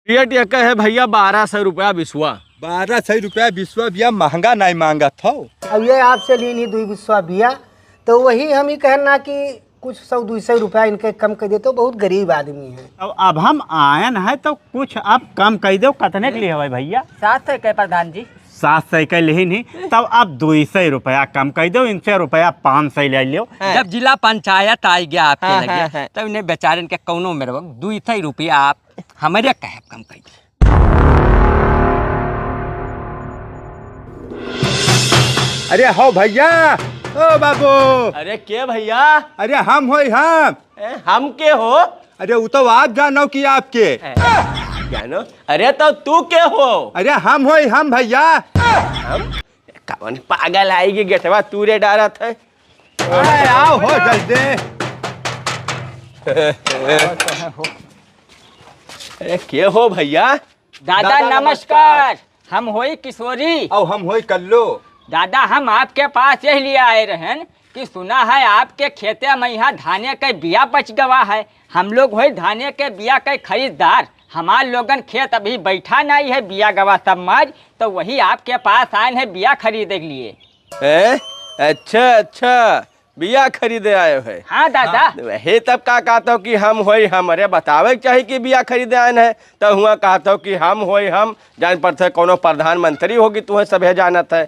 Rate एक है भैया 1200 रुपया बिस्वा। 1200 रुपया बिस्वा बिया महंगा नहीं मांगा था। अब ये आपसे लीनी 2 बिस्वा बिया तो वही हम ही कहना कि कुछ 100-200 रुपया इनके कम कर दे तो बहुत गरीब आदमी है। अब हम आयन है तो कुछ अब कम कर दो। कितने के लिए है भैया? 700 के प्रधान जी। 700 के लिए नहीं तब अब 200 रुपया कम कर दो। इनसे रुपया 500 ले लो। जब जिला पंचायत आ गया आपके लगे तब इन्हें बेचारे के कौनो में 200 रुपया आप हमारे कहे कम कर दो। अरे हो भैया, ओ बाबू। अरे के भैया? अरे हम हो हम के हो? अरे वो तो आप जानो कि आपके जानो। अरे तो तू के हो? अरे हम हो हम भैया। हम कौन पागल आएगी गेटवा तूरे डारत है। अरे आओ हो जल्दी। अरे के हो भैया? दादा नमस्कार। हम होई किशोरी और हम हो कल्लो। दादा हम आपके पास यही लिए आए रहन कि सुना है आपके खेते में यहाँ धाने के बिया बच गवा है। हम लोग वही धाने के बिया के खरीदार। हमारे लोगन खेत अभी बैठा नहीं है, बिया गवा सब मज, तो वही आपके पास आए हैं बिया खरीदे के लिए। अच्छा बिया खरीदे आए है? हाँ दादा। वही तब का कहता कि हम होई हम। अरे बतावे चाहिए कि बिया खरीदे आए है तो हुआ कहता कि हम होई हम। जान पड़ता कोनो प्रधानमंत्री होगी तुम्हें सभे जानत है।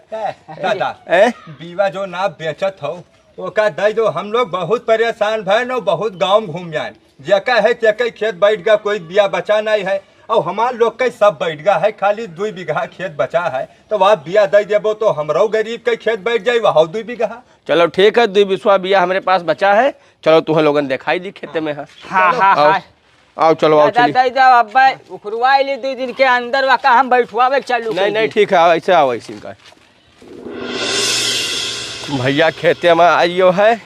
दादा बीवा जो ना बेचत हो वो का दे दो। हम लोग बहुत परेशान भय न, बहुत गाँव घूम जाए। जेका है तेका खेत बैठ गया, कोई बिया बचा नहीं है। और हमारे लोग के सब बैठ गया है, खाली 2 बीघा खेत बचा है। तो वहाँ बिया दे देबो तो हमरो गरीब के खेत बैठ जाये वहाँ 2 बीघा। चलो ठीक है, 2 बिस्वा बिया हमारे पास बचा है। चलो तुम्हें लोगन दिखाई दी खेते में है। हाँ आओ चलो आओ चलिए। दे जाओ अब उखरवा ले 2 दिन के अंदर वका हम बैठवावे चलू। नहीं ठीक है, ऐसे आओ ऐसे का। भैया खेते में आइयो है,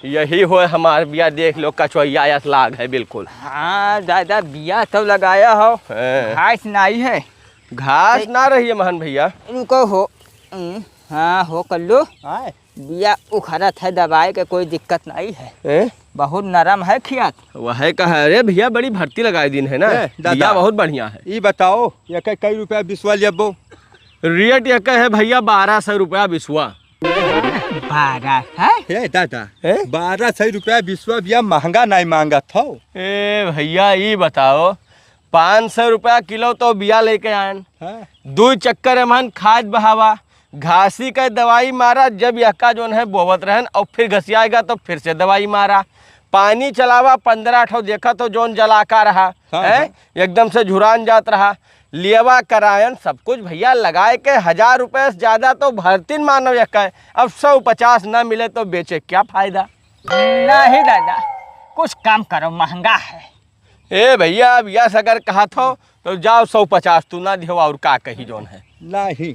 यही हो हमारे बिया। देख लो कचौया लाग है बिल्कुल। हाँ दादा बिया तो लगाया हो, घास नहीं है। घास ना रही है महन भैया। रुको हो। हाँ हो कल्लू बिया उखड़त है, दवाई के कोई दिक्कत नहीं है। बहुत नरम है खेत। वह कहा अरे भैया बड़ी भर्ती लगाए दिन है ना, बिया बहुत बढ़िया है। ये बताओ ये कई रुपया बिस्वा लेबो? रेट एक है भैया 1200 रुपया बिस्वा। 12 है दादा 1200 रुपया बिस्वा बिया महंगा नहीं मांगा था। ए भैया ये बताओ 500 रुपया किलो तो बिया लेके आए। 2 चक्कर एमन खाद बहावा, घासी का दवाई मारा। जब यक्का जोन है बोवत रहन और फिर घसियाएगा तो फिर से दवाई मारा। पानी चलावा 15 ठो देखा तो जोन जलाका रहा है, एकदम से झुरान जात रहा। लियवा करायन सब कुछ भैया लगाए के 1000 रुपये से ज़्यादा तो भरतीन मानव यक्का है। अब 150 ना मिले तो बेचे क्या फायदा? नहीं दादा कुछ कम करो, महंगा है। ए भैया अब यस अगर कहा तो जाओ 150 तू ना दियो और का कही जोन है। नहीं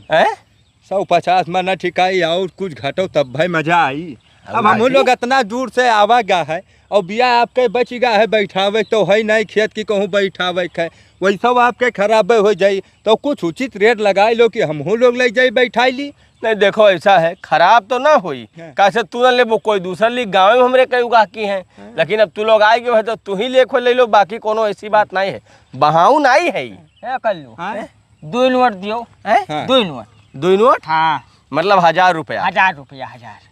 150 में न ठिकाई और कुछ घटो तब भाई मजा आई। अब हम लोग इतना दूर से आवा गा है और बिया आपके बच गया है बैठावे तो है नहीं खेत की कहूँ बैठावे है, वही सब आपके खराबे हो जाई। तो कुछ उचित रेट लगाए लो कि हम लोग ले जाए बैठाई ली। नहीं देखो ऐसा है, खराब तो ना हुई कैसे तू ना ले वो कोई दूसरा ली। गाँव में हमरे कई उगा की हैं, लेकिन अब तू लोग आए गए है तो तू ही लेखो ले लो, बाकी कोनो ऐसी बात नहीं है। बहाऊ नहीं है ये कल्लू 2 नोट दियो। 2 नोट 2 नोट हाँ मतलब 1000 रुपया। 1000 रुपया 1000।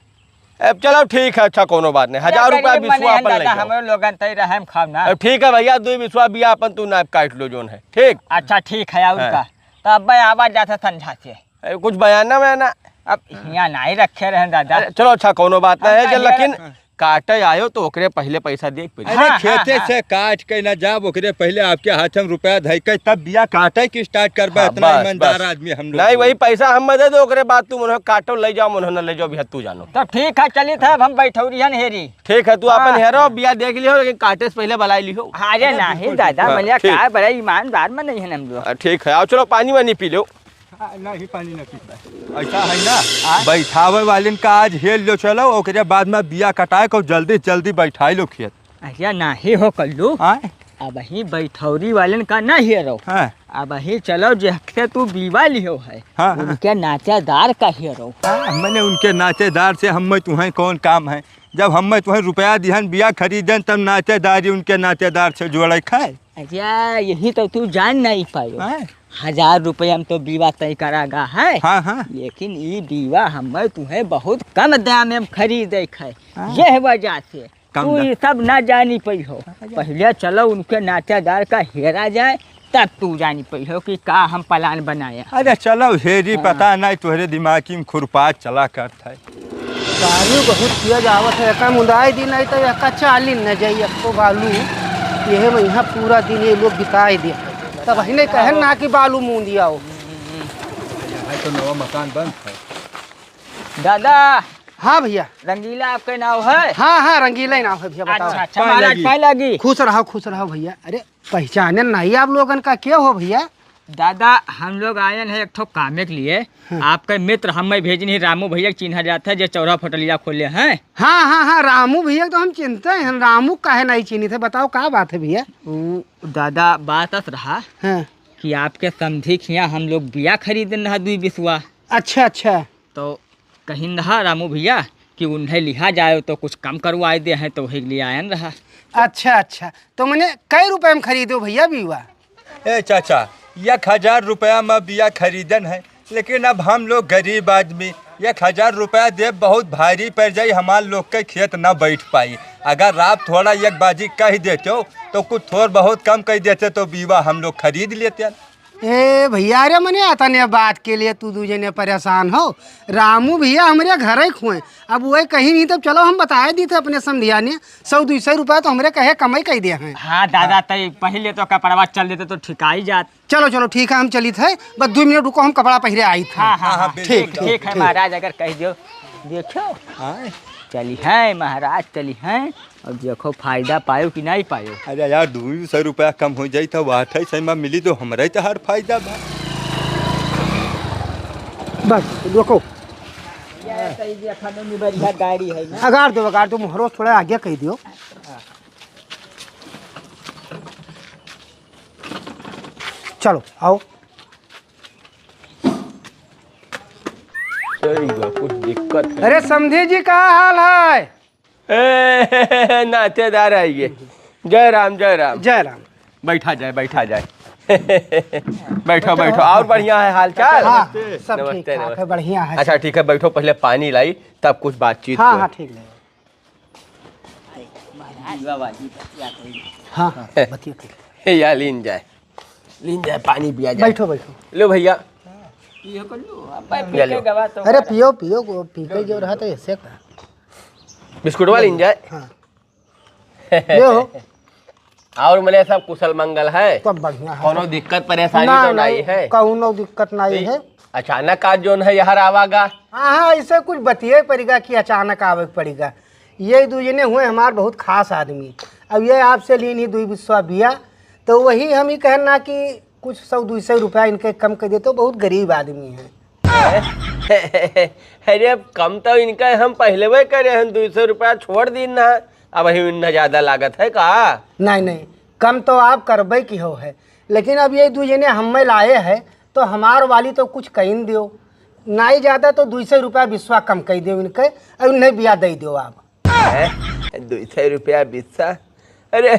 अब चलो ठीक है, अच्छा कोनो बात नहीं। 1000 रुपया बिस्वा अपन ले जाओ। हम लोगन तई रहम खाव ना। अब ठीक है भैया 2 बिस्वा बिया अपन तू नाप काट लो जोन है। ठीक अच्छा ठीक है। और का तो अब आवाज जाता संझा से कुछ बयाना वयाना अब यहाँ नहीं रखे रहे दादा। चलो अच्छा कोनो बात नहीं है। लेकिन काटे आयो तो ओकरे पहले पैसा देख पे। अरे खेते से काट के न जाब ओकरे पहले आपके हाथ में रुपया धई के तब बिया काटे की स्टार्ट करबे। इतना ईमानदार आदमी हम लोग नहीं। वही पैसा हम दे दो ओकरे बाद तू मुन्ह काटो ले जाओ, मुन्ह न ले जाओ बिया तू जानो। तो ठीक है चलिए था हम बैठौरी हन हेरी। ठीक है तू अपन हेरो बिया देख लियो, लेकिन काटे से पहले बुलाई लियो। अरे नहीं दादा मैंने क्या बड़ा ईमानदार में नहीं है हम लोग। ठीक है आओ चलो पानी वानी पी लो। नहीं पानी न पीता ऐसा है ना। बैठावे वाले का आज हेल लो चलो, ओकरे बाद में बिया कटाए को जल्दी जल्दी बैठाई लो खेत। अरे नहीं हो कल्लू अब ही बैठौरी वालन का ना हीरो। हाँ अब ही चलो जैसे तू बीवा लियो है, हाँ, उनके नातेदार का हीरो। मैंने उनके नातेदार से हम तुम्हें कौन काम है? जब हम तुम्हें रुपया दिहन बिया खरीदन तब नातेदारी उनके नातेदार से जोड़े खाए। अच्छा यही तो तू जान नहीं पायो। हाँ 1000 रुपये हम तो बीवा तय करागा है। हाँ हाँ लेकिन ये बीवा हमें तुम्हें बहुत कम दाम में खरीदे है। हाँ। यह वजह से कम तू दाम। ये सब ना जानी पई हो। पहले चलो उनके नातेदार का हेरा जाए तब तू जानी पई हो कि का हम प्लान बनाए। अरे चलो हेरी पता नहीं तुहरे दिमाग में खुरपात चला करता है। बालू बहुत किया जावत है, एक मुदाई दिन आई तो एक चाली न जाई को बालू यह में यहाँ पूरा दिन ये लोग बिताए दे तब ही नहीं कहन ना कि बालू मुँह दिया हो। तो नवा मकान बंद है। दादा हाँ भैया। रंगीला आपके नाम है? हाँ हाँ रंगीला ही नाम है भैया। बताओ। अच्छा अच्छा महाराज पाए लगी। खुश रहो भैया। अरे पहचाने नहीं आप लोगन का क्या हो भैया? दादा हम लोग आए हैं एक ठो कामे के लिए। आपके मित्र हमें भेजनी रामू भैया चिन्हा जाता है जो चौरा होटलिया खोले हैं। हाँ हाँ हाँ रामू भैया तो हम चिंता हैं। रामू काहे नहीं चिन्हित है? बताओ क्या बात है भैया? दादा बात रहा हाँ। कि आपके समझी खिया हम लोग बिया खरीदन रहा 2 बिस्वा। अच्छा अच्छा। तो कहीं रहा रामू भैया कि उन्हें लिहा जाए तो कुछ कम करवाए दे हैं तो वही लिए आयन रहा। अच्छा अच्छा तो मैंने कई रुपए में खरीदो भैया बीवा? ए चाचा 1000 रुपया में बिया खरीदन है, लेकिन अब हम लोग गरीब आदमी 1000 रुपया दे बहुत भारी पड़ जाई। हमार लोग के खेत ना बैठ पाई। अगर आप थोड़ा एक बाजी कह देते हो तो कुछ थोड़ा बहुत कम कह देते तो बीवा हम लोग खरीद लेते। ए भैया अरे मैंने आता नहीं बात के लिए तू दूजे ने परेशान हो। रामू भैया हमारे घर ही खुए अब वही कहीं नहीं तब चलो हम बताए दी थे अपने समझिया ने 100-200 रुपया तो हमारे कहे कमाई कह दिए हैं। हाँ दादा तय पहले तो कपड़वा चल देते तो ठिकाई जात। चलो चलो ठीक है हम चली थे बस 2 मिनट रुको हम कपड़ा पहले आई थे। हाँ हाँ हाँ ठीक ठीक है महाराज अगर कह दो। देखो चली है महाराज चली हैं और देखो फायदा पायो कि नहीं पायो। अरे यार 200 रुपया कम हो जाई तो 2800 में मिली तो हमारे तो हर फायदा बा। बस देखो गाड़ी है ना। अगार दो मोहरो थोड़ा आगे कह दियो। चलो आओ। कुछ दिक्कत है। अरे समझी जी का हाल है? नातेदार आइए। जय राम जय राम। जय राम। बैठा जाए बैठो बैठो। और बढ़िया है हाल चाल? हाँ सब नमस्ते, ठीक ठाक है नमस्ते। बढ़िया है। अच्छा ठीक है बैठो, पहले पानी लाई तब कुछ बातचीत हाँ करो। हाँ ठीक है। हाँ हाँ बतिए या लीन जाए पानी पिया जाए। बैठो बैठो। लो भैया। अरे पियो पियो पी के जो रहा था ऐसे का बिस्कुट वाली लीन जाए। हाँ लो और मेरे सब कुशल मंगल है? सब बढ़िया है। कोनो दिक्कत परेशानी तो नहीं है? कौनो दिक्कत नहीं है। अचानक आज जो है यहाँ आवागा। हाँ हाँ ऐसे कुछ बतिए पड़ेगा कि अचानक आवे पड़ेगा। ये दूजने हुए हमारे बहुत खास आदमी। अब ये आपसे ली नहीं 2 बिस्वा बिया तो वही हम ही कहना कि कुछ 100-200 रुपया इनके कम कर दे तो बहुत गरीब आदमी है। अरे कम तो इनका हम पहले वही करे हैं 200 रुपया छोड़ दी ना। अब इतना ज्यादा लागत है का? नहीं कम तो आप करबे की हो है, लेकिन अब ये दूजने हमें लाए है तो हमार वाली तो कुछ कहीं दियो नहीं ज़्यादा तो 200 रुपया बिस्वा कम कर दो इनके और उन्हें बिया दे दो आप। 200 रुपया बिस्सा? अरे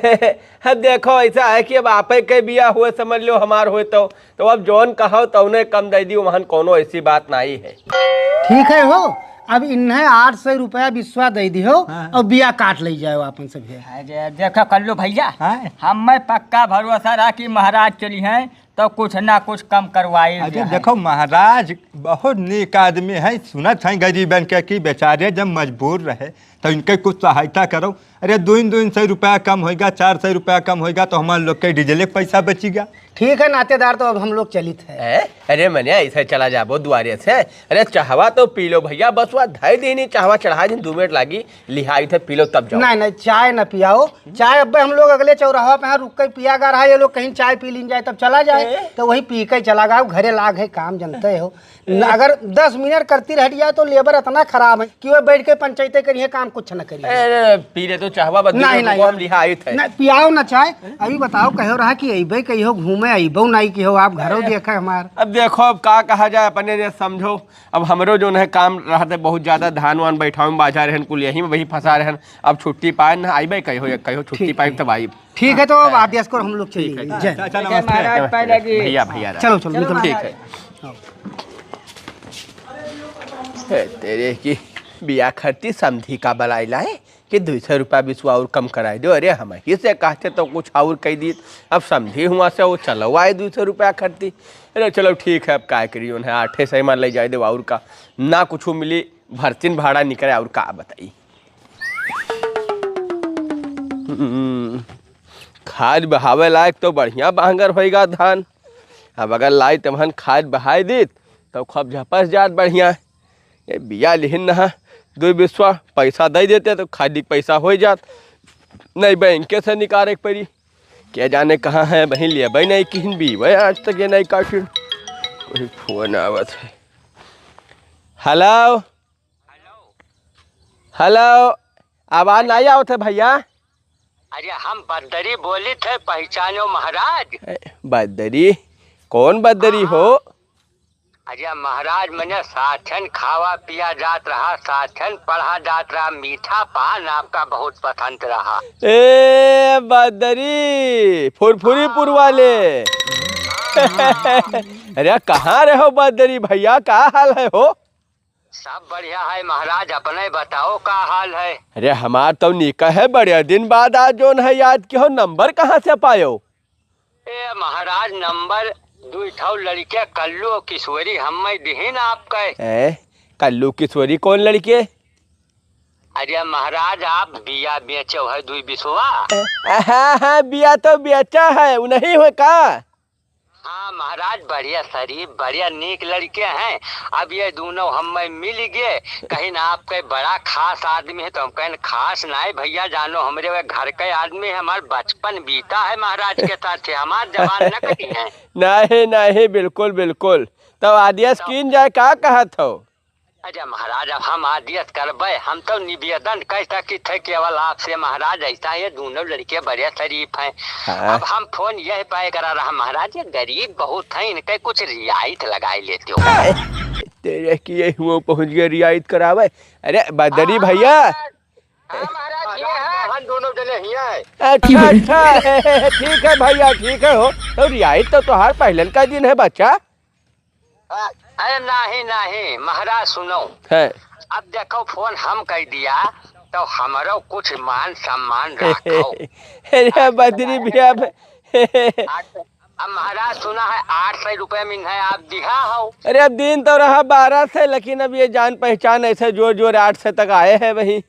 अब देखो ऐसा है कि अब आप के बिया हुए समझ लो हमार हुए तो अब जौन कहो तो उन्हें कम दे दी वहाँ कोनो ऐसी बात नहीं है। ठीक है हो अब इन्हें 800 रुपया बिस्वा दे दियो और बिया काट ले जाओ अपन सब। अरे देखो कर लो भैया हमें पक्का भरोसा रहा कि महाराज चली हैं तो कुछ ना कुछ कम करवाए। अरे देखो महाराज बहुत नेक आदमी है। सुनत है गरीबन के कि बेचारे जब मजबूर रहे तो इनके कुछ सहायता करो। अरे 200 रुपया कम होगा 400 रुपया कम होगा तो हमारे लोग के डीजल के पैसा बचेगा। ठीक है नातेदार तो अब हम लोग चलित है। अरे मैंने ऐसे चला जाबो दुआरे से। अरे चाहवा तो पी लो भैया बस वह धय देनी चाहवा चढ़ा दिन 2 मिनट लागी लिहाई थे पी लो तब जाओ। नहीं चाय न पियाओ। चाय अब हम लोग अगले चौराहा पे यहाँ रुक कर पिया गा रहा है। ये लोग कहीं चाय पी लीन जाए तब चला जाए। तो वही पी के चला गया घरे लाग है काम जानते हो। अगर 10 मिनट करती रह जाए तो लेबर इतना खराब है कि वो बैठ के पंचायतें करिए काम कुछ न करिए। अरे पी रहे तो चाहवा बदली नहीं, को हम रिहाई थे। नहीं पियाओ ना चाय। अभी बताओ कहो रहा कि अबे कहो घूमे अबो नहीं कि हो आप घरों देखे हमार। अब देखो अब का कहा जाए अपने ने समझो। अब हमरो जो है काम रहते बहुत ज्यादा धान वान बैठाऊ में बाजा रहन कुल यही में वही फंसा रहन। अब छुट्टी पाए ना आईबे कहो छुट्टी पाए तब आई। ठीक है तो आदेश करो हम लोग चलिए। जय महाराज पहले की भैया भैया चलो चलो निकलो। ठीक है। तेरे की बिया खर्ची समझी का बलाइला है कि 200 रुपया बिस्वा और कम कराए दो। अरे हम ही से कहते तो कुछ और कह दी। अब समझी हुआ से वो चलो आए 200 रुपया खर्ची। अरे चलो ठीक है अब क्या करिए उन्हें 8 सही मान ले जाए दो और का ना कुछ मिली भर्तिन भाड़ा निकले और का बताई। खाद बहावे लायक तो बढ़िया बांगर होएगा धान। अब अगर लाई तमहन खाद बहाई दी तो खूब झपस जात बढ़िया। ये बिया लिहिन नहा 2 बिस्वा पैसा दे देते तो खादी पैसा हो जात। नहीं बैंक से निकाले पड़ी क्या जाने कहाँ है वहीं लिए भाई नहीं किन भी भाई आज तक ये नहीं काटिन। कोई फोन आवत है। हेलो हेलो आवाज नहीं आवत है भैया। अरे हम बदरी बोली थे पहचानो महाराज। बदरी कौन बदरी हो? अरे महाराज मैंने साथन खावा पिया जात रहा साथन पढ़ा जात रहा मीठा पान आपका बहुत पसंद रहा। ए बदरी फुरफुरीपुर वाले। अरे कहाँ रहो बदरी भैया का हाल है हो? सब बढ़िया है महाराज अपने बताओ का हाल है। अरे हमार तो निका है बड़े दिन बाद आज जोन है याद क्यों नंबर कहाँ से पायो? ए महाराज नंबर 2 लड़के कल्लू और किशोरी हम दिहीन आपके। कल्लू किशोरी कौन लड़के? अरे महाराज आप बिया बेचो है 2 बिस्वा। हाँ बिया तो बेचा है नहीं हो का? हाँ महाराज बढ़िया शरीफ बढ़िया नीक लड़के हैं। अब ये दोनों हम मिल गए कहीं ना आपके बड़ा खास आदमी है तो हम कहें खास नहीं भैया जानो हमरे वे घर के आदमी है हमार बचपन बीता है महाराज के साथ हमार जवान न कटी है। नहीं नहीं बिल्कुल बिल्कुल। तो आदेश किन जाए का कहत हो? अरे महाराज अब हम आदेश करबे हम तो निवेदन कह सकी थे केवल आपसे महाराज ऐसा ये दोनों लड़के बड़े शरीफ हैं। हाँ। अब हम फोन यह पाए करा रहा महाराज ये गरीब बहुत है इनके कुछ रियायत लगाई लेते हो। तेरे किए हुए पहुंच गए रियायत करावे। अरे बदरी भैया हम दोनों जने ही हैं। अच्छा अच्छा ठीक है भैया ठीक है हो तो रियायत तो तुहार पहलन का दिन है बच्चा। अरे नहीं नहीं महाराज सुनो है अब देखो फोन हम कह दिया तो हमारो कुछ मान सम्मान रखो। अरे बदरी भैया अब महाराज सुना है 800 रुपए में है आप दिहा हो। अरे अब दिन तो रहा 12 से लेकिन अब ये जान पहचान ऐसे जोर जोर 8 से तक आए हैं वही।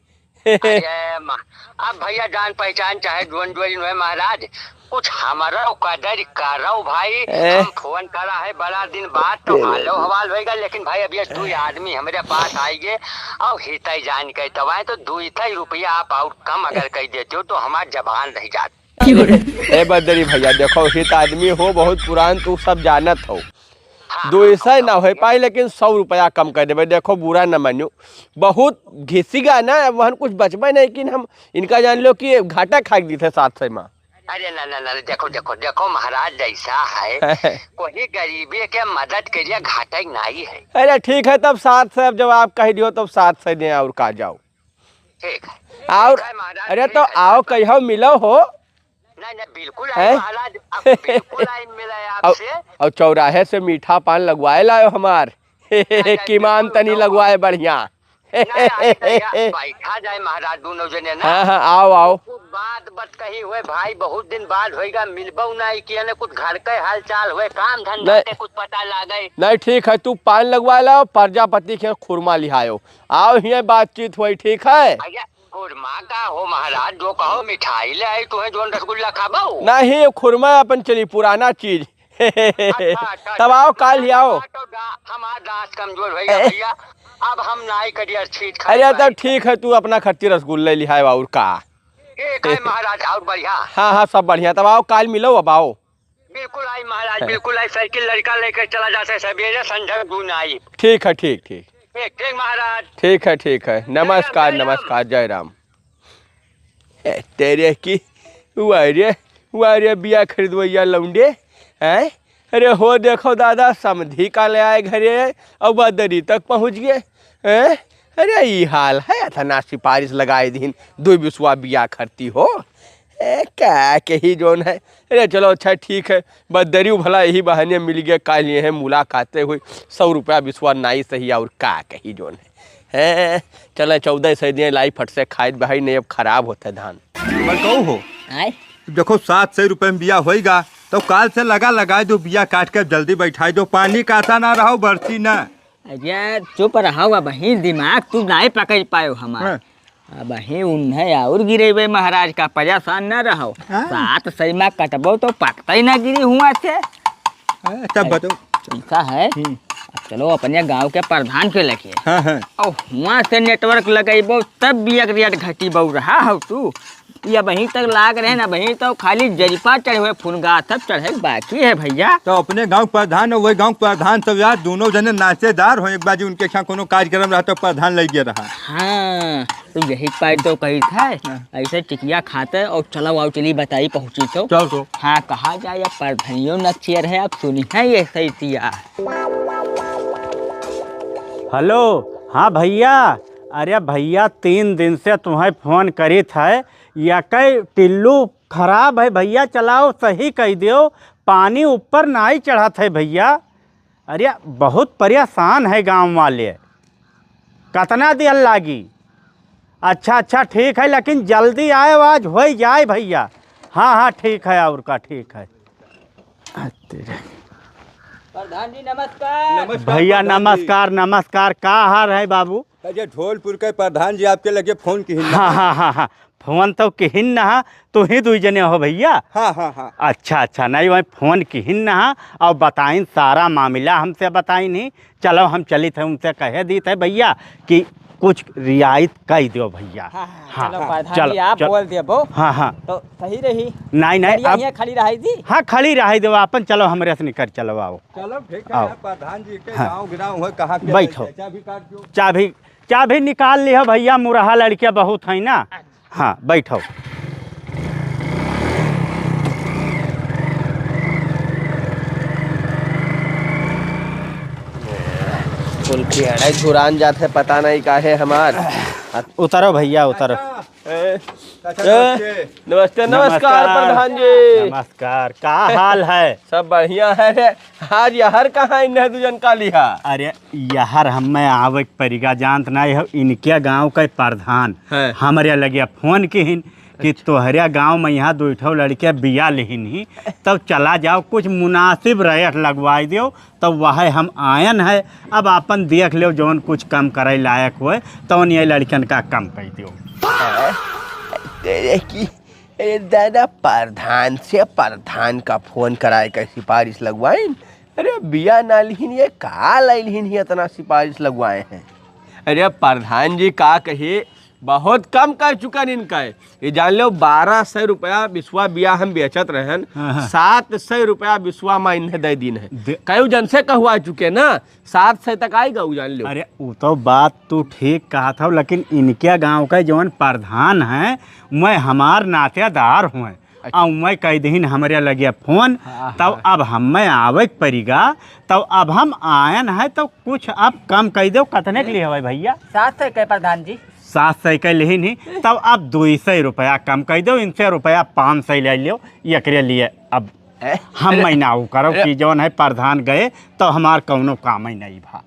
अब भैया जान पहचान चाहे जोन जोन है महाराज कुछ हमारा कदर करो भाई। हम फोन करा है बड़ा दिन बाद तो हालो हवाल होएगा लेकिन भाई अब ये 2 आदमी हमारे पास आएंगे और हित जान के तवाए तो 2 रुपया आप और कम अगर कह देते हो तो हमारी जबान रह जाती। ए बदरी भैया देखो हित आदमी हो बहुत पुरान तू सब जानत हो। 200 ना हो पाए लेकिन 100 रुपया कम कर देवे। देखो बुरा न मानो बहुत घिसीगा ना वहन कुछ बचबे नहीं लेकिन हम इनका जान लो कि घाटा खा दी थे 700 में। अरे ना ना ना देखो देखो देखो महाराज जैसा है कोई गरीबी के मदद के लिए घाटा नहीं है। अरे ठीक है तब 7 से अब जब आप कह दियो तब 7 से दे और का जाओ ठीक है और अरे तो आओ कहो मिलो हो। नहीं नहीं बिल्कुल आए महाराज अब बिल्कुल आए मिला आपसे। और चौराहे से मीठा पान लगवाए लाओ हमार किमान तनी लगवाए बढ़िया। बैठा जाए महाराज दोनों जने ना। हाँ आओ आओ बात बत कही हुए भाई बहुत दिन बाद होएगा मिलबो नहीं किया ने कुछ घर के हाल चाल हुए काम धंधा के कुछ पता लागे नहीं। ठीक है तू पान लगवा लाओ प्रजापति के खुरमा लिहायो आओ ये बातचीत हुई ठीक है। खुरमा का हो महाराज जो कहो मिठाई ले आई तुम्हें जो रसगुल्ला खाबो नहीं खुरमा अपन चली पुराना चीज। तब आओ काल ही आओ। हमारा दांत कमजोर भैया अब हम नाई करियर चीज खा। अरे तब ठीक है तू अपना खर्ची रसगुल्ले लिहाए और का। ठीक है महाराज और बढ़िया। हाँ हाँ सब बढ़िया तब आओ काल मिलो अब आओ। बिल्कुल आई महाराज, बिल्कुल आई। साइकिल लड़का लेकर चला जाता है, सवेरे संध्या गुण आई। ठीक है, ठीक ठीक ठीक ठीक महाराज। ठीक है, ठीक है। नमस्कार, जय राम। नमस्कार, जय राम। तेरे की वारे बिया खरीदवैया लौंडे हैं। अरे हो देखो दादा, समधी का ले आए घरे और बदरी तक पहुँच गए हैं। अरे ये हाल है, अथना सिफारिश लगाए दिन 2 बिस्वा बिया खरती हो। क्या कही जोन है। अरे चलो अच्छा ठीक है, बदरी भला यही बहाने मिल गए, काल ये है मुलाकातें हुई। 100 रुपया बिस्वा नाई सही, और क्या कही जोन है। चलो 14 सही दिए लाई फट से खाद बहाई नहीं, अब खराब होता है धान। कहू हो आय देखो 700 रुपये में बिया होएगा तो काल से लगाए दो, बिया काट कर जल्दी बैठाई दो। पानी काटा ना रहो, बरसी ना। अरे चुप रहो, अब ही दिमाग तू नहीं पकड़ पायो हमारा। अब ही उन्हें और गिरेबे महाराज का, परेशान न रहो। 7 सही में कटबो तो पकता ही ना गिरी हुआ से। तब बताओ। ऐसा है, अब चलो अपने गांव के प्रधान के लगे हाँ। और वहाँ से नेटवर्क लगेबो तब भी एक रेट घटी बहु रहा हो तू। या वहीं तक लाग रहे ना, वहीं तो खाली जरिपा चढ़े हुए फुनगा सब चढ़े बाकी है भैया। तो अपने गांव प्रधान और वही गांव प्रधान सब यार दोनों जने नाचेदार हो। एक बाजी उनके यहाँ कोनो कार्यक्रम रहा तो प्रधान लग गया रहा। हाँ तो यही पाई तो कही था ऐसे टिकिया खाते और चलो आओ चली बताई पहुँची तो। चलो हाँ कहा जाए, अब प्रधानियों न चेयर है, अब सुनी है ये सही तिया। हेलो, हाँ भैया। अरे भैया 3 दिन से तुम्हें फ़ोन करी था, या कई टिल्लू खराब है भैया, चलाओ सही कह दियो। पानी ऊपर ना ही चढ़ा था भैया। अरे बहुत परेशान है गांव वाले, कितना देर लागी। अच्छा ठीक है, लेकिन जल्दी आए, आज हो जाए भैया। हाँ ठीक है, और का ठीक है। प्रधान जी नमस्कार। भैया नमस्कार। का हाल है बाबू? ये ढोलपुर के प्रधान जी आपके लगे फोन की। हाँ, फोन तो किहिन ना, तो ही 2 जने हो भैया। हाँ। अच्छा नहीं, वही फोन किहिन ना और बताइन सारा मामला हमसे बताइन ही। चलो हम चली थे उनसे कहे दी थे भैया कि कुछ रियायत कर दो भैया। चलो प्रधान जी आप बोल दिए वो। हाँ तो सही रही। नहीं अब यहाँ खड़ी रही थी। हाँ खड़ी रही दो अपन। चलो हमरे से निकल चलो आओ। चलो ठीक है आओ। यार, प्रधान जी के गाँव गिराव है कहाँ के। बैठो। चाबी काट दो। चाबी निकाल लियो भैया, मुरहा लड़के बहुत है ना। हाँ बैठो। फुल की अड़ाई धुरान जाते, पता नहीं काहे हमार। उतरो भैया उतरो। नमस्ते, नमस्कार प्रधान जी। नमस्कार, का हाल है? सब बढ़िया है रे। आज यहर कहाँ इन 2 जन का लिहा। अरे यहर हमें आवे परिगा जानत नहीं हो, इनके गांव के प्रधान है। हमारे लगे फोन किहिन कि तोहरे गांव में यहाँ 2 लड़के बिया लेहिन ही, तब चला जाओ, कुछ मुनासिब रेट लगवाई दो। तब वह हम आयन है, अब अपन देख लो जौन कुछ कम करे लायक हुए तो ये लड़कन का कम कर दो। तेरे की अरे दादा, प्रधान से प्रधान का फोन कराए का सिफारिश लगवाए। अरे बिया ना लिहिन, ये का लिहिन ही इतना सिफारिश लगवाए हैं। अरे प्रधान जी का कहे, बहुत कम कर चुका इनका। ये जान लो 1200 रुपया बिस्वा बिया हम बेचत रहन, 700 रुपया बिस्वा में इन्हें दे दिन है। कई जन से कहवा चुके ना, 700 तक आएगा वो, जान लो। अरे वो तो बात तू ठीक कहा था, लेकिन इनके गांव का जौन प्रधान है मैं हमार नातेदार हुए। और मैं कह दिन हमारे लगे फोन, तब अब हमें आवे पड़ेगा। तब अब हम आयन है तो कुछ अब कम कह दो। कितने के लिए है भैया? 700 के प्रधान जी। 700 के लिए नहीं, तब अब 200 रुपया कम कर दो। इनसे रुपया 500 ले लियो एकरे लिए। अब हम महीना वो करो कि जौन है प्रधान गए तो हमार कौनो काम ही नहीं भा।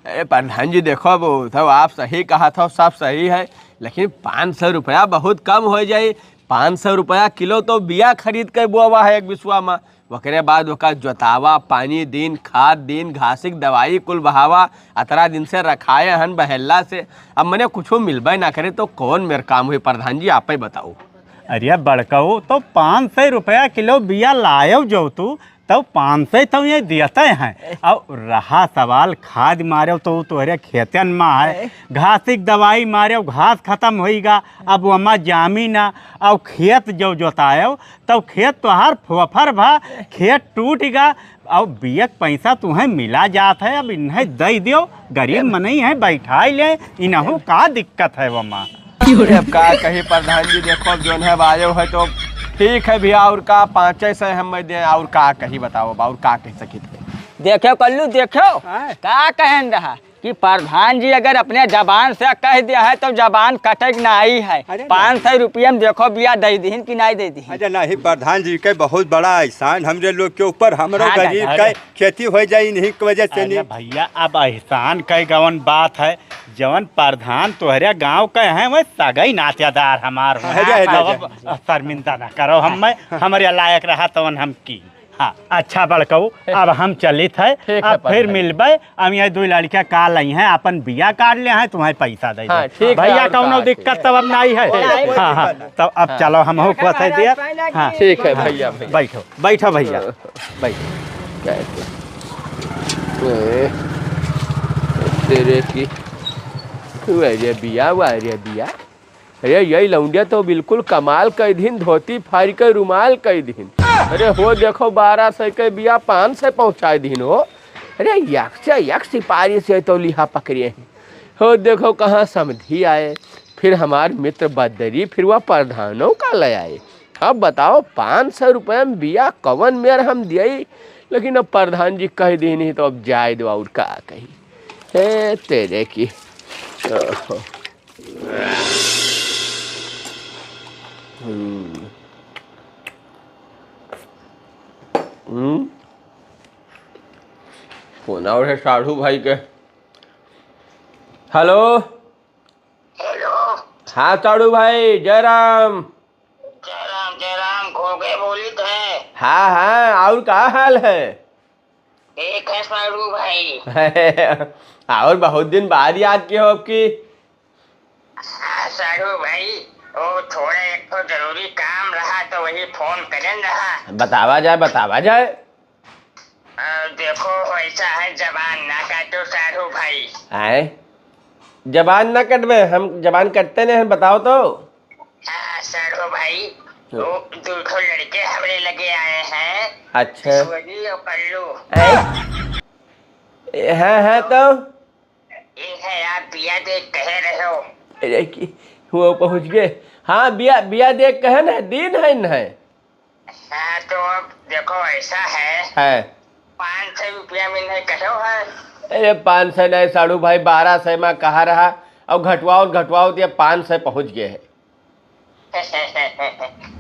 अरे प्रधान जी देखो, वो तब आप सही कहा था, सब सही है, लेकिन 500 रुपया बहुत कम हो जाए। 500 रुपया किलो तो बिया खरीद कर बोवा है एक बिस्वा में। वकरे बाद ओका जोतावा, पानी दिन, खाद दिन, घासिक दवाई कुल बहावा, 18 दिन से रखाए हन बहेला से। अब मैंने कुछ मिलबे ना करे तो कौन मेरा काम हुई प्रधान जी, आप ही बताओ। अरे बड़काऊ तो 500 रुपया किलो बिया लायो जो तू, तो 500 तो ये देते हैं। और रहा सवाल खाद मारे तो तोहरे खेतन में है, घासिक दवाई मारे घास खत्म होएगा, अब वहाँ जामी ना। और खेत जो जोतायो तब खेत तोहार फोफर भा, खेत टूटेगा और बियक पैसा तुम्हें मिला जात है। अब इन्हें दे दियो, गरीब मनई है बैठा ले, इन्हों का दिक्कत है वहाँ। अब का कही प्रधान जी, देखो जो है आयो है तो ठीक है भैया, और का 500 हम दे, और का कही बताओ, और का कह सकी थे। देखो कल्लू देखो का कहन रहा कि प्रधान जी अगर अपने जबान से कह दिया है तो जबान कटक नहीं है। 500 रुपया में देखो बिया दे दीन कि नहीं दे दी। अरे नहीं, प्रधान जी के बहुत बड़ा एहसान हमरे लोग के ऊपर, हमरो हाँ, गरीब के खेती हो जाए इन्हीं की वजह से। नहीं भैया अब एहसान कई गवन बात है, जवन प्रधान तोहरे गांव के हैं वह सगई नातेदार हमार शर्मिंदा ना करो, हमारे लायक रहा तवन हम की। हाँ अच्छा बड़कऊ, अब हम चलित है, अब फिर मिलबे। अब ये 2 लड़कियां का लाई हैं, अपन बिया काट ले हैं, तुम्हें पैसा दे भैया, कौनो दिक्कत तब अब नहीं है। हाँ हाँ तब अब चलो हम हो खुश है दिया। हाँ ठीक है भैया, बैठो बैठो भैया बैठो। तेरे की अरे बिया वारे बिया, अरे यही लौंडिया तो बिल्कुल कमाल कई दिन, धोती फाड़ के रुमाल कई दिन। अरे हो देखो 1200 के बिया 500 पहुँचा दिन हो। अरे यक सिपाही से तो लिहा पकड़े हैं। हो देखो कहाँ समझी आए, फिर हमारे मित्र बदरी, फिर वह प्रधानों का ले आए। अब बताओ 500 रुपये में बिया कवन मेर हम दिए, लेकिन अब प्रधान जी कह दी नहीं तो अब जाए दो, और का कही है तेरे की। फोन और है साढ़ू भाई के। हेलो हेलो, हाँ साढ़ू भाई, जय राम। जय राम खोगे बोली थे। हाँ हाँ, और क्या हाल है? एक है साड़ू भाई। और बहुत दिन बाद याद किए हो आपकी। हाँ साड़ू भाई, वो थोड़ा एक तो जरूरी काम रहा तो वही फोन करन रहा। बतावा जाए। देखो ऐसा है, जबान ना काटो साड़ू भाई। आए जबान ना कटवे, हम जबान कटते नहीं हैं, बताओ तो। हाँ साड़ू भाई, वो 2 लड़के हमरे लगे आए हैं। अच्छा सोनी और कल्लू। है तो ये है, आप बिया देख कह रहे हो। अरे कि वो पहुँच गए। हाँ बिया देख कहे ना, दिन है न है। हाँ तो अब देखो ऐसा है, 500 रुपया में नहीं कहो है। अरे 500 नहीं साढ़ू भाई, 1200 में कहा रहा, और घटवाओ तो 500 पहुँच गए है।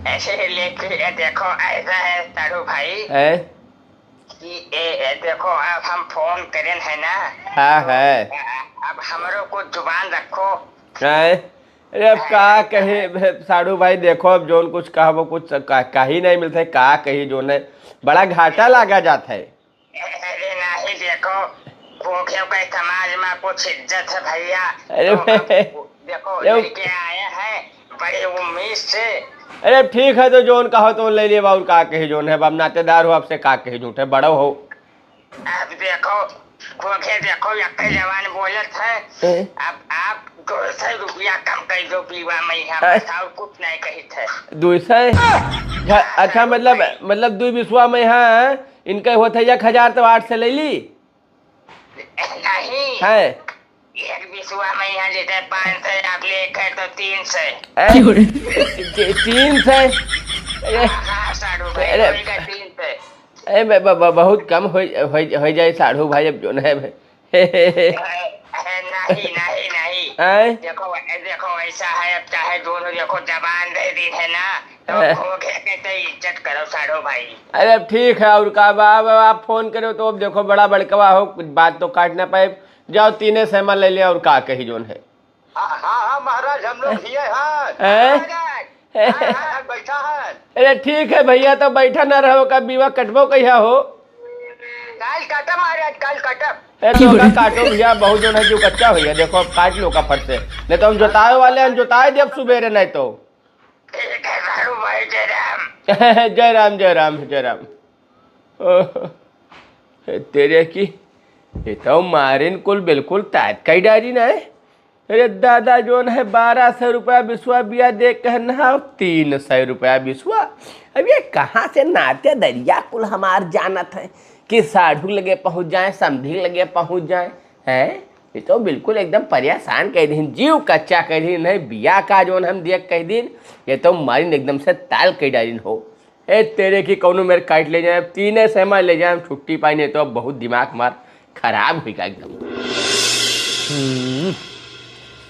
ऐसे लेके देखो ऐसा है साड़ू भाई कि देखो अब हम फोन करें है ना। हाँ है। अब हमरो को जुबान रखो। अरे अब का कहे साड़ू भाई, देखो अब जोन कुछ कहा वो कुछ कही नहीं मिलता है, का कही जो है बड़ा घाटा लगा जाता है। अरे नहीं देखो, भूखे के समाज में कुछ इज्जत है भैया। अरे तो देखो लड़के आए हैं बड़ी उम्मीद से। अरे ठीक है, तो जोन कहो तो ले लिया, और का कही जोन है, अब नातेदार हो, आपसे का कही झूठे बड़ो हो। अब देखो खोखे देखो यक्के जवान बोलत है। अब आप 200 रुपया कम कर दो पीवा में, यहाँ बताओ कुछ नहीं कही थे। 200? अच्छा मतलब 2 बिस्वा में है इनके होते 1000 तो 8 से ले ली नहीं है। एक बिस्वा में यहाँ जैसे 500 आप लेकर तो 300। 300? हाँ साड़ू भाई, 300। अरे बहुत कम हो जाए साढ़ू भाई, अब जो है नहीं देखो ऐसा है, अब चाहे दोनों देखो जबान दे दी है ना, तो खोखे के तो इज्जत करो साड़ू भाई। अरे अब ठीक है, और का आप फोन करो तो अब देखो बड़ा बड़कवा हो, कुछ बात तो काट ना पाए, जाओ 3 सेमा ले लिया, और का कही जोन है। हाँ महाराज, हम लोग बैठा है। अरे ठीक है भैया, तो बैठा ना रहो, का बीवा कटबो कहिया हो। काल काटम महाराज, काल काटम। तो का काटो भैया, बहुत जो है जो कच्चा भैया, देखो अब काट लो का फट से, नहीं तो हम जोताए वाले हैं, जोताए जब सुबेरे, नहीं तो। ठीक है साड़ू भाई, जय राम। जय राम जय राम जय राम। ओह, तेरे की ये तो मारिन कुल बिल्कुल ताज का ही डारी ना है। अरे दादा जोन है 1200 रुपया बिस्वा बिया दे कहना 300 रुपया बिस्वा। अब ये कहाँ से नाते दरिया कुल हमार जानत है कि साढ़ू लगे पहुँच जाए, समधी लगे पहुँच जाए हैं। ये तो बिल्कुल एकदम परेशान कह दिन, जीव कच्चा कह दिन है। बिया का जोन हम देख कह दिन ये तो मारिन एकदम से ताल कह डारिन हो। ए तेरे की कौनो मेरे काट ले जाए, 3 सहमा ले जाए छुट्टी पाई, नहीं तो अब बहुत दिमाग मार खराब हुई एकदम।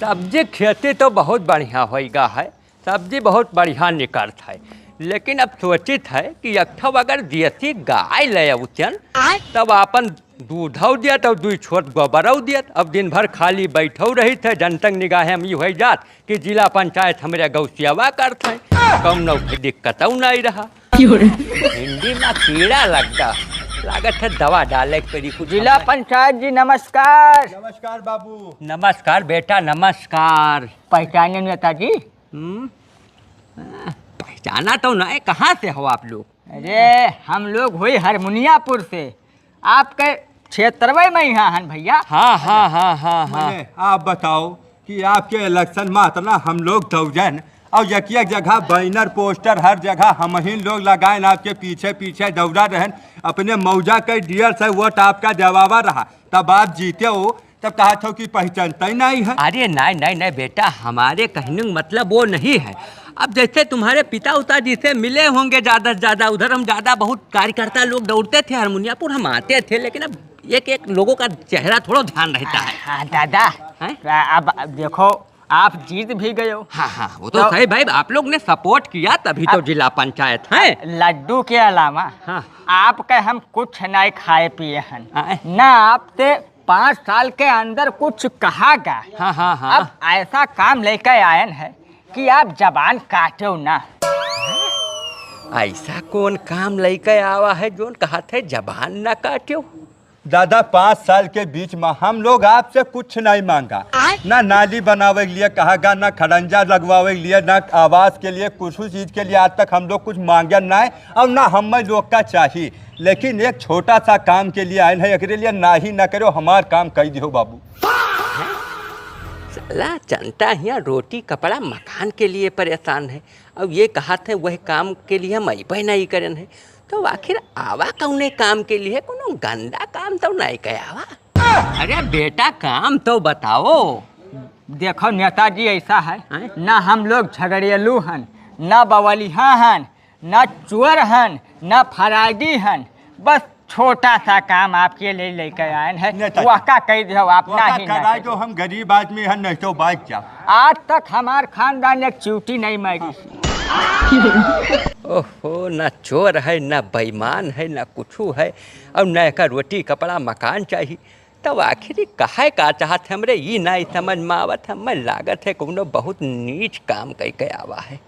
सब्जी खेती तो बहुत बढ़िया होएगा है, सब्जी बहुत बढ़िया निकलत है। लेकिन अब सोचित है कि अक्ठव अगर देसी गाय ले अवचन तब अपन दूधौ दियत और 2 छोट गोबरौ दियत। अब दिन भर खाली बैठौ रही थे, जनतक निगाहे में हो जात कि जिला पंचायत हमारे गौसियावा करते हैं, कौनो दिक्कत नहीं रहा। हिंदी में कीड़ा लगता लागत है, दवा डाले करी कुछ। जिला पंचायत जी नमस्कार। नमस्कार बाबू। नमस्कार बेटा नमस्कार। पहचाने नेताजी? पहचाना तो नहीं, कहाँ से हो आप लोग? अरे हम लोग हुई हरमुनियापुर से, आपके क्षेत्रवे में यहाँ हैं भैया। हाँ हाँ हाँ हाँ हाँ। मैंने आप बताओ कि आपके इलेक्शन में इतना हम लोग दौजन और एक जगह बैनर पोस्टर हर जगह हम ही लोग लगाए, आपके पीछे पीछे दौड़ा रहन, अपने मौजा के डियर से वोट आपका जवाबा रहा, तब आप जीते हो, तब कहा था कि पहचानता ही नहीं है। अरे नहीं नहीं नहीं बेटा, हमारे कहने का मतलब वो नहीं है। अब जैसे तुम्हारे पिता उता जी से मिले होंगे ज़्यादा से ज़्यादा, उधर हम ज़्यादा बहुत कार्यकर्ता लोग दौड़ते थे, हारमोनियापुर हम आते थे, लेकिन अब एक एक लोगों का चेहरा थोड़ा ध्यान रहता है। हाँ दादा, अब देखो आप जीत भी गए हो। हाँ हाँ वो तो सही भाई, आप लोग ने सपोर्ट किया तभी तो जिला पंचायत है। लड्डू के अलावा हाँ। आपके हम कुछ नहीं खाए पिए हैं, हाँ। ना आपसे 5 साल के अंदर कुछ कहा गया। हाँ हाँ हाँ। अब ऐसा काम लेकर आए हैं कि आप जबान काटो ना। ऐसा कौन काम लेके आवा है जोन कहा थे जबान ना काटियो? दादा 5 साल के बीच में हम लोग आपसे कुछ नहीं मांगा, ना नाली बनावे के लिए कहागा, ना खड़ंजा लगवावे के लिए, ना आवास के लिए, कुछ चीज के लिए आज तक हम लोग कुछ मांगे नहीं, और ना हम लोग का चाहिए। लेकिन एक छोटा सा काम के लिए आए हैं, एकरे लिए ना ही ना करो, हमार काम कर दियो बाबू। साला जनता यहाँ रोटी कपड़ा मकान के लिए परेशान है, अब ये कहा थे वह काम के लिए हम अबे नहीं करन है, तो आखिर आवा कौने काम के लिए? कोनो गंदा काम तो नहीं कयावा। अरे बेटा काम तो बताओ। देखो नेताजी ऐसा है, ना हम लोग झगड़ेलू हैं, ना बवलिया हैं, ना चोर हैं, ना फरागी हैं, बस छोटा सा काम आपके लिए लेकर आए हैं, वाका कह दो आप ना ही ना तो हम गरीब आदमी हैं, नहीं तो बाइक क्या। आज तक हमार खानदान एक चूटी नहीं मारी। ओहो, ना चोर है, ना बेईमान है, ना कुछू है, और न का रोटी कपड़ा मकान चाहिए, तब आखिर कहे का चाहत हमरे ये नहीं समझ में आवत। हमें लागत है कोनो बहुत नीच काम कह के आवा है।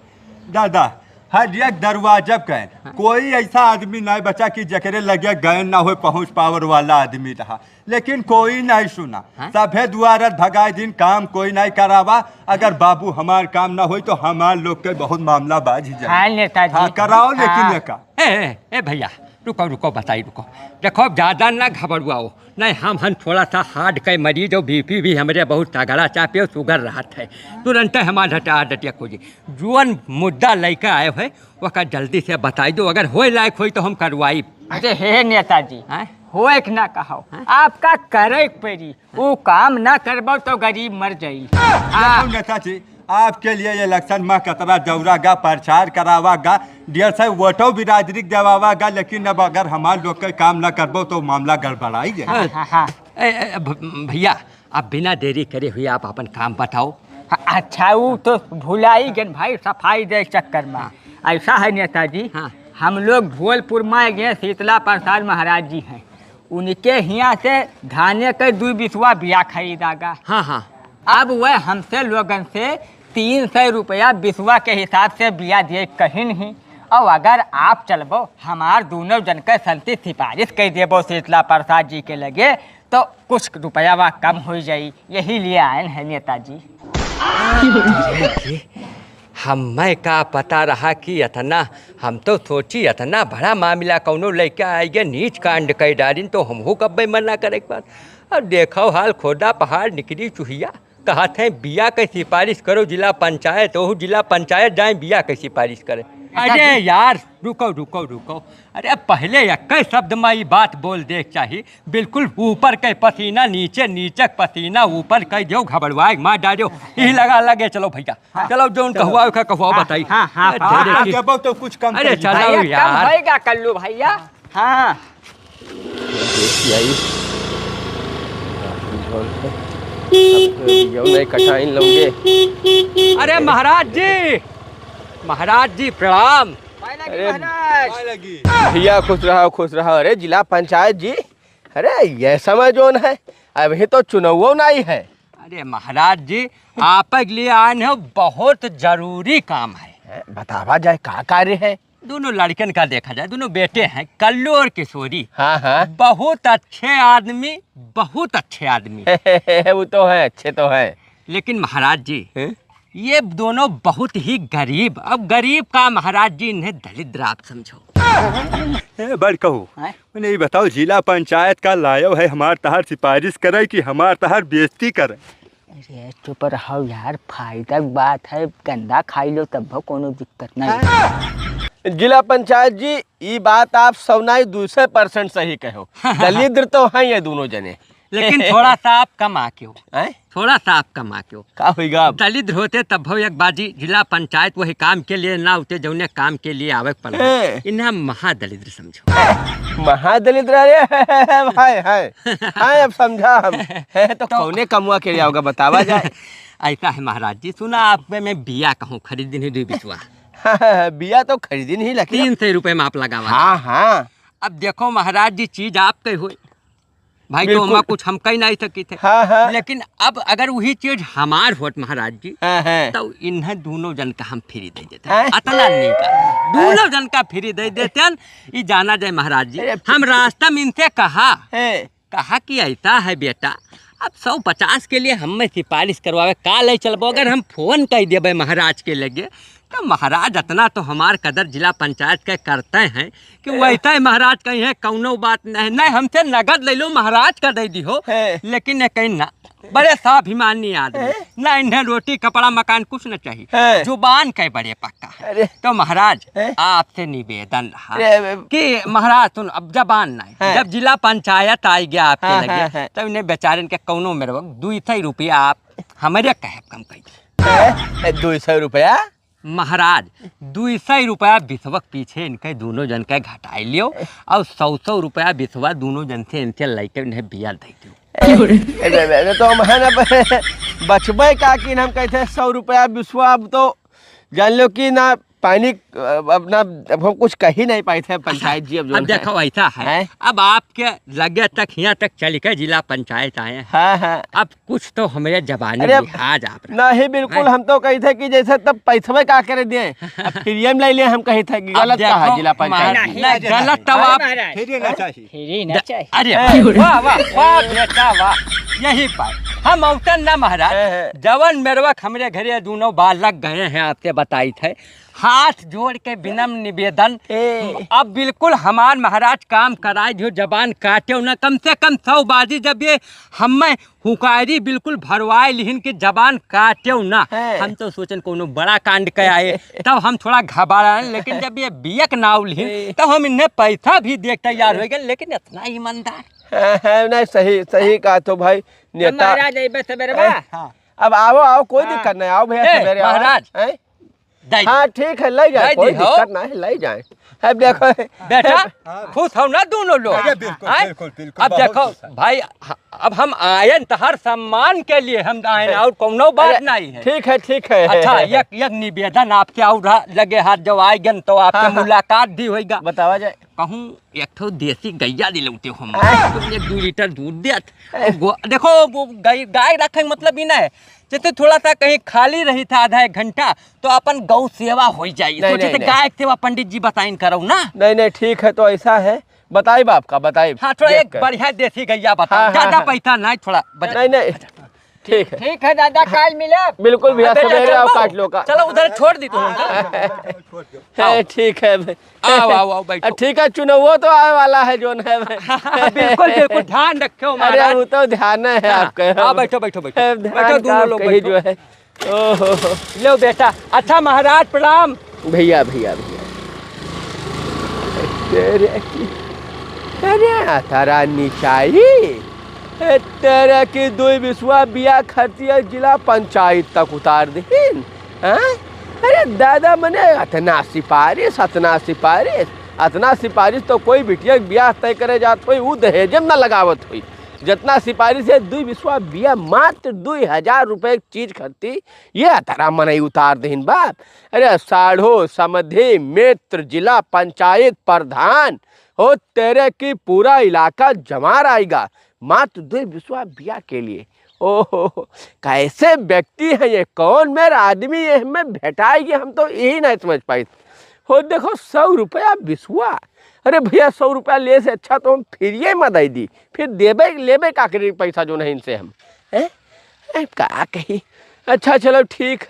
दादा हर एक दरवाजा कैन कोई ऐसा आदमी नहीं बचा कि जकरे लगे गए ना हो पहुंच पावर वाला आदमी रहा, लेकिन कोई नहीं सुना। सभे दुआरत भगाए दिन काम कोई नहीं करावा। अगर बाबू हमार काम ना हो तो हमार लोग के बहुत मामला बाज जाए। हाँ नेताजी, हाँ, कराओ लेकिन का ए भैया रुको रुको बताई रुको, देखो ज़्यादा ना घबरुआओ, नहीं हम थोड़ा सा हार्ट के मरीज और बीपी भी हमारे बहुत तगड़ा चापे शुगर रहत है, तुरंत हमारे हटा डटिया खोजी जुअन मुद्दा लेकर आए है वह जल्दी से बताई दो, अगर हो लायक हो तो हम करवाई। अरे हे नेताजी हो एक ना कहो, आपका करे पेरी वो काम ना करबो तो गरीब मर जाई। नेताजी आपके लिए इलेक्शन में कतरा दौड़ागा, प्रचार करावागा, 150 वोटों बिरादरी देवागा, लेकिन अब अगर हमारे लोग के काम ना करबो तो मामला गड़बड़ाई जाए। भैया आप बिना देरी करे हुए आप अपन काम बताओ। अच्छा वो तो भुलाई गए भाई, सफाई दे चक्कर में ऐसा है नेताजी। हम लोग धौलपुर में गए, शीतला प्रसाद महाराज जी हैं, उनके यहाँ से धाने के 2 बिस्वा बिया खरीदागा। हाँ, अब वह हमसे लोगन से 300 रुपया बिस्वा के हिसाब से बिया दिए कहीं नहीं, और अगर आप चलबो हमार दोनों जन के संति सिफारिश कर देबो शीतला प्रसाद जी के लगे तो कुछ रुपया वह कम हो जाई, यही लिए आए हैं नेताजी। हमें का पता रहा कि इतना हम तो सोची इतना बड़ा मामला कौनो लेके आएगे नीच कांड कर डालिन तो हमहू कब्बे मना करे एक बार। अब देखो हाल खोदा पहाड़ निकली चूहिया कहते हैं बिया के सिफारिश करो जिला पंचायत, वो जिला पंचायत जाए बिया के सिफारिश करे। अरे यार रुको रुको रुको, अरे पहले एक शब्द में ये बात बोल दे चाहिए, बिल्कुल ऊपर के पसीना नीचे, नीचे पसीना ऊपर कह दो, घबरवाए मार डालो, यही लगा लगे। चलो भैया चलो जो उनका हुआ कहुआ बताइए। तो कुछ कम अरे चलो कम यार होएगा कल्लू भैया। हाँ नहीं कटाइन लोगे। अरे महाराज जी प्रणाम। अरे भैया खुश रहो। अरे जिला पंचायत जी, अरे ये समय जोन है, अभी तो चुनाव नहीं है। अरे महाराज जी आप लिए आए हैं, बहुत जरूरी काम है। बतावा जाए का कार्य है? दोनों लड़कन का देखा जाए, दोनों बेटे हैं कल्लू और किशोरी। हाँ बहुत अच्छे आदमी, बहुत अच्छे आदमी। वो तो है, अच्छे तो है, लेकिन महाराज जी ये दोनों बहुत ही गरीब। अब गरीब का महाराज जी इन्हें दलिद्र आप समझो। बड़ कहू मैंने ये बताओ, जिला पंचायत का लायो है हमार तहार सिफारिश करे कि हमार तहार बेइज्जती करे? अरे चुप रहो यार, फायदा की बात है, गंदा खाई लो तब कोनो दिक्कत नहीं। जिला पंचायत जी ये बात आप 100% सही कहो। दलिद्र तो हैं ये दोनों जने, लेकिन थोड़ा सा आप कम आके हो, थोड़ा सा आप कम आके हो। का होगा? दलिद्र होते तब हो एक बाजी जिला पंचायत वही काम के लिए ना होते, जौने काम के लिए आवे पड़ा इन्हें महादलिद्र समझो। महादलिद्र? अरे भाई है अब समझा हम है तो कौने कमुआ के लिए होगा बतावा जाए। ऐसा है महाराज जी, सुना आप मैं बिया कहूँ खरीदी नहीं दुई बिचवा। बिया तो खरीदी नहीं लगी, 300 रुपये में आप लगावा। हाँ अब देखो महाराज जी चीज आपके हुई भाई, तो हम कुछ हम कही नहीं सकी थे। हाँ। लेकिन अब अगर वही चीज हमार होत महाराज जी, तो इन्हें दोनों जन का हम फ्री दे देते, अतना नहीं का दोनों जन का फ्री दे देते। ये जाना जाए महाराज जी, हम रास्ता में इनसे कहा कि ऐसा है बेटा, अब 150 के लिए हमें सिफारिश करवावे का ले चलबो। अगर हम फोन कह देवे महाराज के लगे तो महाराज इतना तो हमार कदर जिला पंचायत के करते हैं कि वैसा ही महाराज कहीं है कौनो बात नहीं हमसे नगद ले लो महाराज का दे दी हो। लेकिन कहीं ना बड़े स्वाभिमानी आदमी, ना इन्हें रोटी कपड़ा मकान कुछ न चाहिए, जुबान के बड़े पक्का। तो महाराज आपसे निवेदन रहा कि महाराज सुन, अब जबान नहीं, जब जिला पंचायत आई गया आपके लगे तब इन्हें बेचारे के कौनो मेरे 200 रुपया आप हमारे कहे कम कही। 200 रुपया महाराज 200 रुपया बिस्वक पीछे इनके दोनों जन के घटाई लियो और 100 रुपया बिस्वा दोनों जन से इनसे लेकर इन्हें बिया दे दियो। तो हम बचबे का कि हम कहते हैं 100 रुपया बिस्वा। अब तो जान लो कि ना पानी अपना, अब हम कुछ कह ही नहीं पाए थे पंचायत जी। अब देखो ऐसा है, अब आपके लगे तक यहाँ तक चल के जिला पंचायत आए हैं। हाँ। अब कुछ तो हमारे जबानी लिहाज आप नहीं बिल्कुल, हम तो कही थे कि जैसे तब पैसे का कर दिए, फ्री में ले लिए। हम कही थे कि गलत कहा जिला पंचायत, गलत तब आप अरे वाह वाह वाह बेटा वाह, यही पाए हम औतन ना महाराज। जवन मेरवक हमारे घरे दोनों बालक गए हैं आपसे बताई थे, हाथ जोड़ के विनम्र निवेदन, अब बिल्कुल हमार महाराज काम कराए जो जबान काटे ना, कम से कम 100 बाजी जब ये हमें हुकारी बिल्कुल भरवाए लिहिन के जबान काटे ना। हम तो सोचन कोनो बड़ा कांड के आए तब हम थोड़ा घबराए, लेकिन जब ये बियक नाव लिहिन तब हम इन्हें पैसा भी देख तैयार हो गए। लेकिन इतना ईमानदार है नहीं, सही कहा तो भाई नेता। अब आओ कोई दिक्कत नहीं, आओ भैया महाराज। हाँ ठीक है, ले जाए, कोई दिक्कत नहीं, ले जाए। अब देखो बेटा खुश हो ना दोनों लोग। बिल्कुल। अब देखो भाई, अब हम आए तहर सम्मान के लिए हम आए और कोनो बात नहीं है। ठीक है। अच्छा एक निवेदन आपसे और लगे हाथ जब आएगन तो आपसे मुलाकात भी होगा। बतावा जाए। कहूँ एक ठो देसी गैया दिलौते हम, 1-2 लीटर दूध देत। देखो वो गाय रखे मतलब ही ना है, जैसे थोड़ा सा कहीं खाली रही था आधा 1 घंटा तो अपन गौ सेवा हो जाए, सोचे गाय सेवा पंडित जी बताइन करो ना। नहीं ठीक है, तो ऐसा है बताइए बाप का, बताइए। हाँ थोड़ा एक बढ़िया देसी गैया बताओ, ज्यादा पैसा नहीं, थोड़ा नहीं ठीक है ठीक है दादा, काल मिले। बिल्कुल भैया, सवेरे आओ काट लो का। चलो उधर छोड़ दी तुम। ठीक है भाई। आओ आओ आओ बैठो। ठीक है, चुनाव तो आने वाला है जो है बिल्कुल बिल्कुल ध्यान रखो अरे महाराज। वो तो ध्यान है आपका। हाँ बैठो बैठो बैठो बैठो ध्यान दोनों लोग कहीं बैठो। जो है। ओहो लो बेटा। अच्छा महाराज प्रणाम। भैया भैया भैया तेरे तारा निचाई तेरे की दो विश्वा बिया खर्चिया जिला पंचायत तक उतार दीन। अरे दादा मने अतना सिफारिश अतना सिफारिश तो कोई बिटिया बिया तय करे जात हो उ दहेजम न लगावत हुई। जितना सिफारिश है 2 विश्वा बिया मात्र 2000 रुपए चीज खर्ची ये अतरा मनई उतार दीन बाप। अरे साढ़ो समधि मित्र जिला पंचायत प्रधान हो तेरे की पूरा इलाका जमा आएगा मात्र 2 विश्वा बिया के लिए। ओहो कैसे व्यक्ति है ये, कौन मेरा आदमी ये हमें भेटाएगी, हम तो यही नहीं समझ पाए। हो देखो 100 रुपया विश्वा। अरे भैया 100 रुपया ले से अच्छा तो हम फिर ये मदई दी, फिर देबे लेबे का करी पैसा जो नहीं इनसे हम हैं का कही। अच्छा चलो ठीक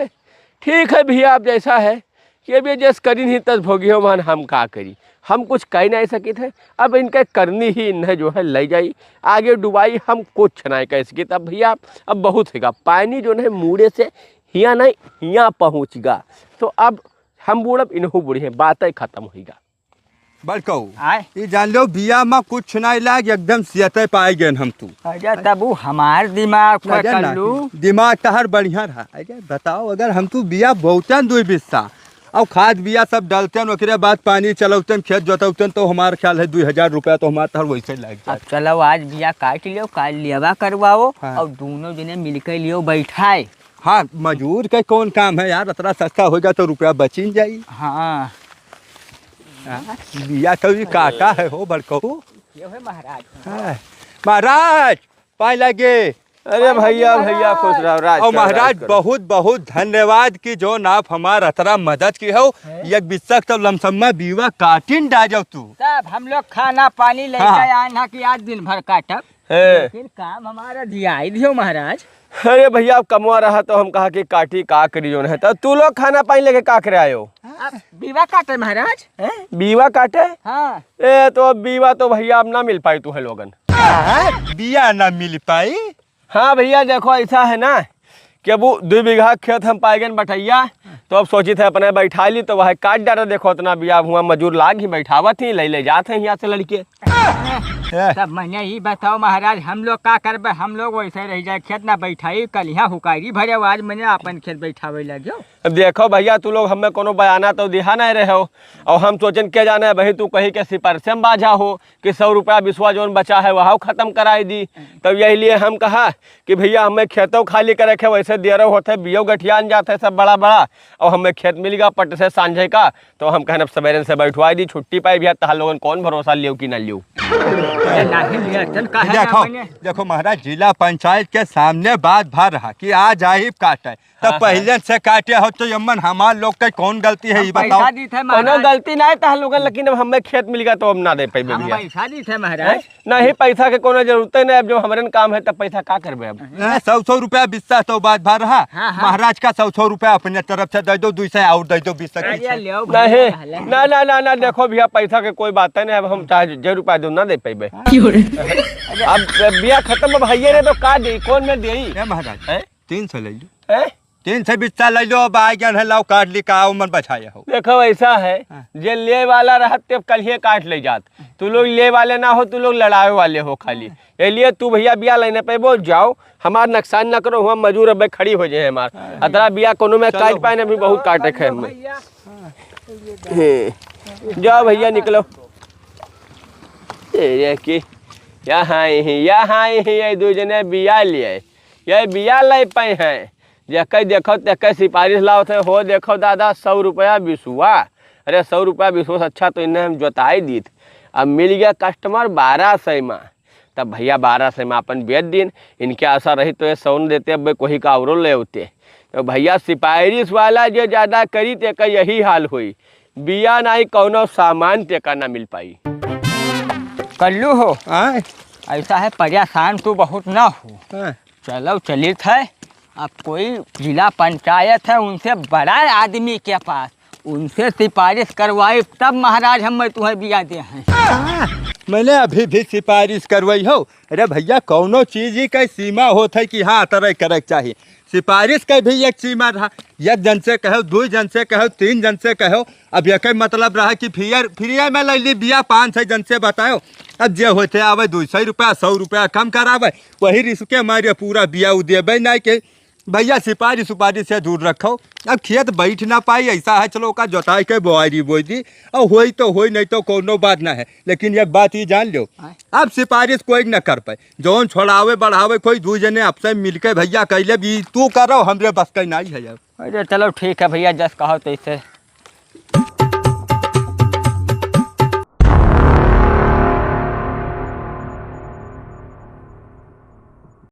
है भैया, आप जैसा है ये भी जैस करी नहीं तस भोगी हो मान हम का करी, हम कुछ कह नहीं सके थे। अब इनके करनी ही इन्हें जो है ले जाई आगे डुबाई, हम कुछ नहीं कह सके। तब भैया अब बहुत होगा पानी जो है मुड़े से हिया नहीं हिया पहुँचगा, तो अब हम बूढ़ इन्हों बूढ़े हैं, बातें खत्म होगा। बड़कऊ आए ये जान लो बिया में कुछ नहीं लाग, एकदम सियते पाए गए हम तू। अरे तब हमार दिमाग को कर लू। दिमाग तहर बढ़िया रहा। अरे बताओ अगर हम तू बिया बहुतन 2 बिस्सा और खाद बिया सब डालते ओकरे बाद पानी चलौतन खेत जोतौतन तो हमारा ख्याल है 2000 रुपया तो हमारा तहर वैसे लग जाए। अब चलो आज बिया काट लियो, काल लियावा करवाओ। हाँ। और दोनों जने मिलकर लियो बैठाए। हाँ मजूर का कौन काम है यार, इतना सस्ता होगा तो रुपया बची जाई। हाँ बिया कभी काटा है हो बड़कऊ। ये है महाराज। हाँ। महाराज पाए लगे। अरे भैया भैया खुश रहो राज और करो, महाराज राज करो। बहुत बहुत धन्यवाद की जो नाप हमारा अतरा मदद की हो। एक बिस्सक तो लमसम्मा बीवा काटिन डा जाओ तू। तब हम लोग खाना पानी लेकर हाँ। आना कि आज दिन भर काटब, है। लेकिन काम हमारा दिया ही दियो महाराज। अरे भैया अब कमवा रहा तो हम कहा कि काटी का करी जो है, तो तू लोग खाना पानी लेके का करे आयो। अब बीवा काटे महाराज। बीवा काटे। हाँ ए तो अब बीवा तो भैया अब ना मिल पाई तू है लोगन। बिया ना मिल पाई। हाँ भैया देखो ऐसा है ना कि अब 2 बीघा खेत हम पाए गए बटैया, तो अब सोची थे अपने बैठा ली तो वह काट डाला। देखो इतना बिया हुआ मजूर लाग ही बैठावत ही ले जाते हैं यहाँ से लड़के। तब मैंने ही बताओ महाराज, हम लोग का करबे, हम लोग वैसे रह जाए, खेत ना बैठाई, कल यहाँ हुकारी भरे आज मैंने अपन खेत बैठावे लगे। अब देखो भैया तू लोग हमें कोनो बयाना तो दिहा नहीं रहे हो, और हम सोचन क्या जाना है भाई तू कही के सिपरसम बाजा हो कि 100 रुपया बिस्वा जोन बचा है वह खत्म कराई दी। तब यही लिए हम कहा कि भैया हमें खेतों खाली करे के वैसे देरो होते बियो गठियान जाते सब बड़ा बड़ा, और हमें खेत मिल गया पट से सांझे का, तो हम कहना सवेरे से बैठवाई दी छुट्टी पाई भैया तहा लोगन कौन भरोसा लियो कि न लियो। देखो देखो महाराज जिला पंचायत के सामने बात भर रहा कि आज आई काटे, तब पहले से काटे हो तो यमन हमार लोग का कौन गलती है ये बताओ। कोनो गलती नहीं तहा लोगन, लेकिन अब हमें खेत मिल गया तो हम ना दे पाई भैया। पैसा दी थे महाराज। नहीं पैसा के कोनो जरूरत नहीं, अब जो हमारे काम है तब पैसा का करबे अब। 100 रुपया बिस्सा तो बात भर रहा। हाँ, हाँ। महाराज का 100 रुपया अपने तरफ से दे दो, 200 और दे दो 20 नहीं ना ना ना ना देखो भैया पैसा के कोई बात नहीं, अब हम चाहे 1 रुपया दो ना दे पाइबे। अब बिया खत्म भैया ने तो का दे कौन में दे महाराज 300 ले लो, 300 बिस्सा ले लो। अब आ गया है लाओ काट ली का मन बचाया हो। देखो ऐसा है जे ले वाला रहा तब कल ही काट ले जात, तू लोग ले वाले ना हो, तू लोग लड़ाए वाले हो खाली, इसलिए तू भैया बिया लेने पे बोल जाओ, हमार नुकसान ना करो, हम मजूर अब खड़ी हो जाए हमार अतरा बिया कोनो में काट पाए अभी बहुत काटे खे हमें। जाओ भैया निकलो। यहाँ ही 2 जने बिया लिए, ये बिया ले पाए हैं जै देखो तक सिफारिश लाओ थे हो। देखो दादा 100 रुपया बिसुआ, अरे 100 रुपया बिसुआ अच्छा तो इन्हें हम जोताई दी थी। अब मिल गया कस्टमर 1200 में, तब भैया 1200 में अपन बेच दिन, इनके आशा रही तो ये 100 देते, अब कोई का और ले होते। तो भैया सिफारिश वाला जो ज़्यादा करी ते का यही हाल हुई, बिया नहीं कौनो सामान ते का ना मिल पाई। कल्लू हो ऐसा है परेशान तू बहुत ना हो, चलो चलित है। अब कोई जिला पंचायत है, उनसे बड़ा आदमी के पास, उनसे सिफारिश करवाई तब महाराज हम तुम्हें बिया दे हैं। मैंने अभी भी सिफारिश करवाई हो। अरे भैया कौनो चीज ही का सीमा होता है कि हाँ तरह करे चाहिए। सिफारिश का भी एक सीमा रहा, एक जन से कहो, दो जन से कहो, तीन जन से कहो। अब एक मतलब रहा कि फ्री में ले ली बिया 500 जन से बताओ। अब जे होते आवे 200 रुपया 100 रुपया कम करावे, वही रिस्क मारे पूरा बिया उदेबे नहीं के। भैया सिपारी सुपारी से दूर रखो। अब खेत बैठ ना पाई, ऐसा है चलो का जोताई के बोआरी बोई दी और होई तो होई, नहीं तो कोनो बात ना है। लेकिन एक बात ही जान लो, अब सिफारिश कोई न कर पाए। जौन छोड़ावे बढ़ावे कोई दू जने आपसे मिलके भैया कैले भी तू करो, हमरे बस का नहीं है। अरे चलो ठीक है भैया, जस कहो तो इसे